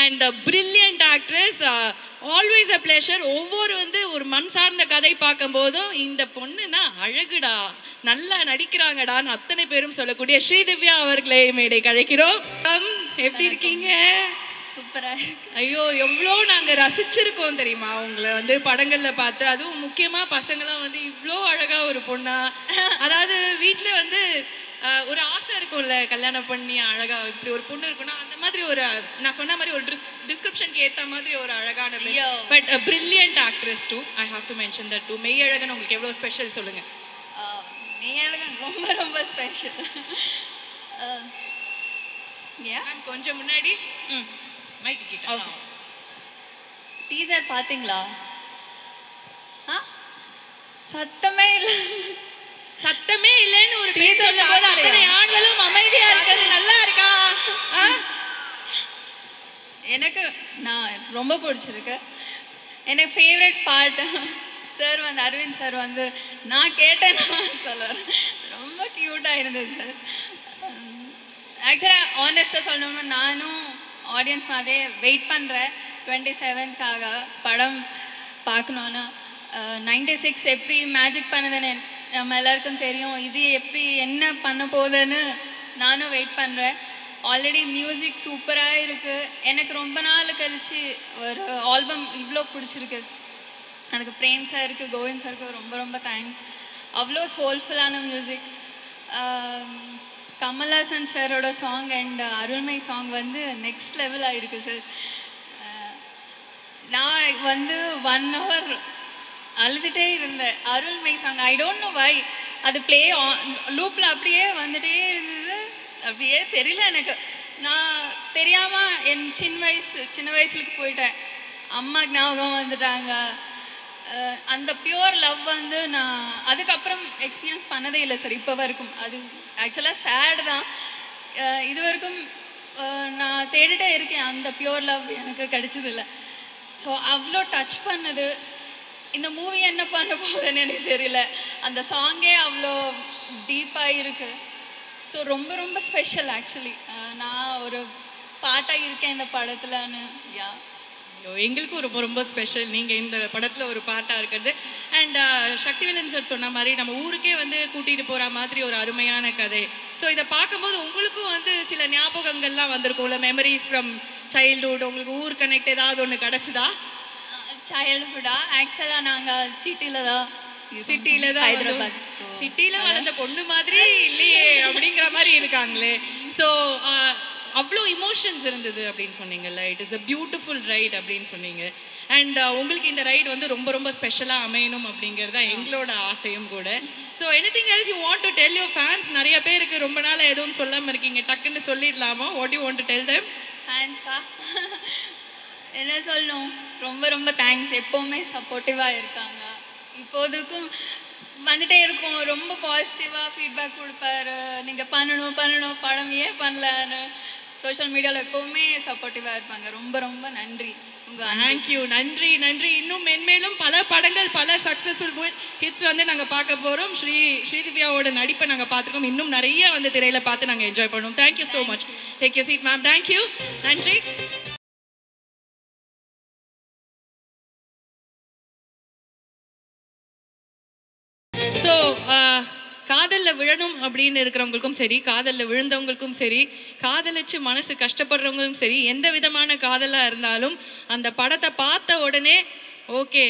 And brilliant actress. Always a pleasure. ஒவ்வொரு வந்து ஒரு மண் சார்ந்த கதை பார்க்கும் போதும் இந்த பொண்ணுனா அழகுடா, நல்லா நடிக்கிறாங்கடான்னு அத்தனை பேரும் சொல்லக்கூடிய ஸ்ரீதிவ்யா அவர்களை மேடை கழைக்கிறோம். எப்படி இருக்கீங்க? சூப்பரா இருக்கு. ஐயோ, எவ்வளோ நாங்கள் ரசிச்சிருக்கோம் தெரியுமா உங்களை வந்து படங்களில் பார்த்து. அதுவும் முக்கியமாக பசங்களாம் வந்து இவ்வளோ அழகாக ஒரு பொண்ணா, அதாவது வீட்டில் வந்து ஒரு ஆசை இருக்கும்ல, கல்யாணம் பண்ணி அழகா இப்படி ஒரு பொண்ணு இருக்குன்னா அந்த மாதிரி ஒரு, நான் சொன்ன மாதிரி ஒரு டிஸ்கிரிப்ஷனுக்கு ஏற்ற மாதிரி ஒரு அழகான, but brilliant actress too. I have to mention that too. Meiyazhagan உங்களுக்கு எவ்வளோ ஸ்பெஷல் சொல்லுங்க. மெய்யழகன் ரொம்ப ரொம்ப ஸ்பெஷல். கொஞ்சம் முன்னாடி மைக் கிட்ட. ஓகே, டீசர் பாத்தீங்களா? சத்தமே இல்லை. சத்தமே இல்லைன்னு ஒரு டீசர் சொல்லும்போது அத்தனை ஆண்களும் அமைதியா இருக்கிறது நல்லா இருக்கா? எனக்கு நான் ரொம்ப பிடிச்சிருக்கு. எனக்கு ஃபேவரட் பார்ட் சார் வந்து அரவிந்த் சார் வந்து நான் கேட்டேன் சொல்லுவார். ரொம்ப க்யூட்டாக இருந்தது சார். ஆக்சுவலாக ஆனஸ்ட்டாக சொல்லணும்னா நானும் ஆடியன்ஸ் மாதிரியே வெயிட் பண்ணுறேன் 27th படம் பார்க்கணுன்னா. 96 எப்படி மேஜிக் பண்ணதுன்னு நம்ம எல்லாருக்கும் தெரியும். இது எப்படி என்ன பண்ண போகுதுன்னு நானும் வெயிட் பண்ணுறேன். ஆல்ரெடி மியூசிக் சூப்பராக இருக்குது. எனக்கு ரொம்ப நாள் கழிச்சு ஒரு ஆல்பம் இவ்வளோ பிடிச்சிருக்கு. அதுக்கு பிரேம் சாருக்கு, கோவிந்த் சாருக்கு ரொம்ப ரொம்ப தேங்க்ஸ். அவ்வளோ சோல்ஃபுல்லான மியூசிக். கமல்ஹாசன் சாரோட சாங் அண்ட் அருள்மை சாங் வந்து நெக்ஸ்ட் லெவலாக இருக்குது சார். நான் வந்து 1 hour அழுதுகிட்டே இருந்தேன். அருள்மை song I don't know why, அது ப்ளே லூப்பில் அப்படியே வந்துகிட்டே இருந்தது. அப்படியே தெரியல எனக்கு. நான் தெரியாமல் என் சின்ன வயசுக்கு போயிட்டேன். அம்மா ஞாபகம் வந்துட்டாங்க. அந்த பியூர் லவ் வந்து நான் அதுக்கப்புறம் எக்ஸ்பீரியன்ஸ் பண்ணதே இல்லை சார் இப்போ வரைக்கும். அது ஆக்சுவலாக சேட் தான். இது வரைக்கும் நான் தேடிட்டே இருக்கேன், அந்த பியூர் லவ் எனக்கு கிடைச்சதில்லை. ஸோ அவ்வளோ டச் பண்ணது. இந்த மூவி என்ன பண்ண போகுதுன்னு எனக்கு தெரியல. அந்த சாங்கே அவ்வளோ டீப்பாக இருக்குது. ஸோ ரொம்ப ரொம்ப ஸ்பெஷல் ஆக்சுவலி. நான் ஒரு பாட்டாக இருக்கேன் இந்த படத்துலன்னு. எங்களுக்கும் ரொம்ப ரொம்ப ஸ்பெஷல் நீங்கள் இந்த படத்தில் ஒரு பாட்டாக இருக்கிறது. அண்ட் சக்திவேலன் சார் சொன்ன மாதிரி நம்ம ஊருக்கே வந்து கூட்டிகிட்டு போகிற மாதிரி ஒரு அருமையான கதை. ஸோ இதை பார்க்கும்போது உங்களுக்கும் வந்து சில ஞாபகங்கள்லாம் வந்திருக்கும்ல, மெமரிஸ் ஃப்ரம் சைல்ட்ஹுட். உங்களுக்கு ஊர் கனெக்ட் ஏதாவது ஒன்று கிடச்சிதா? சைல்ட்ஹுட்டா ஆக்சுவலாக நாங்கள் சிட்டியில் தான் ஹைதராபாத். சிட்டியில் வளர்ந்த பொண்ணு மாதிரி இல்லையே அப்படிங்கிற மாதிரி இருக்காங்களே. ஸோ அவ்வளோ இமோஷன்ஸ் இருந்தது அப்படின்னு சொன்னீங்கல்ல. It is a beautiful right அப்படின்னு சொன்னீங்க. அண்ட் உங்களுக்கு இந்த ரைட் வந்து ரொம்ப ரொம்ப ஸ்பெஷலாக அமையணும் அப்படிங்கிறது தான் எங்களோட ஆசையும் கூட. So anything else you want to tell your fans? நிறைய பேருக்கு ரொம்ப நாள் எதுவும் சொல்லாமல் இருக்கீங்க, டக்குன்னு சொல்லிடலாமா? What you want to tell them? ஃபேன்ஸ்க்கா என்ன சொல்லணும், ரொம்ப ரொம்ப தேங்க்ஸ். எப்போவுமே சப்போர்ட்டிவாக இருக்காங்க. இப்போதுக்கும் வந்துட்டே இருக்கும். ரொம்ப பாசிட்டிவாக ஃபீட்பேக் கொடுப்பாரு. நீங்கள் பண்ணணும் படம் ஏன் பண்ணலன்னு சோஷியல் மீடியாவில் எப்போவுமே சப்போர்ட்டிவாக இருப்பாங்க. ரொம்ப ரொம்ப நன்றி. தேங்க்யூ. நன்றி நன்றி. இன்னும் மென்மேலும் பல படங்கள், பல சக்ஸஸ்ஃபுல் ஹிட்ஸ் வந்து நாங்கள் பார்க்க போகிறோம். ஸ்ரீதிவ்யாவோட நடிப்பை நாங்கள் பார்த்துருக்கோம். இன்னும் நிறைய வந்து திரையில் பார்த்து நாங்கள் என்ஜாய் பண்ணுவோம். Thank you so much. Take your seat ma'am. Thank you. நன்றி. ஸோ காதலில் விழணும் அப்படின்னு இருக்கிறவங்களுக்கும் சரி, காதலில் விழுந்தவங்களுக்கும் சரி, காதலிச்சு மனசு கஷ்டப்படுறவங்களுக்கும் சரி, எந்த விதமான காதலாக இருந்தாலும் அந்த படத்தை பார்த்த உடனே ஓகே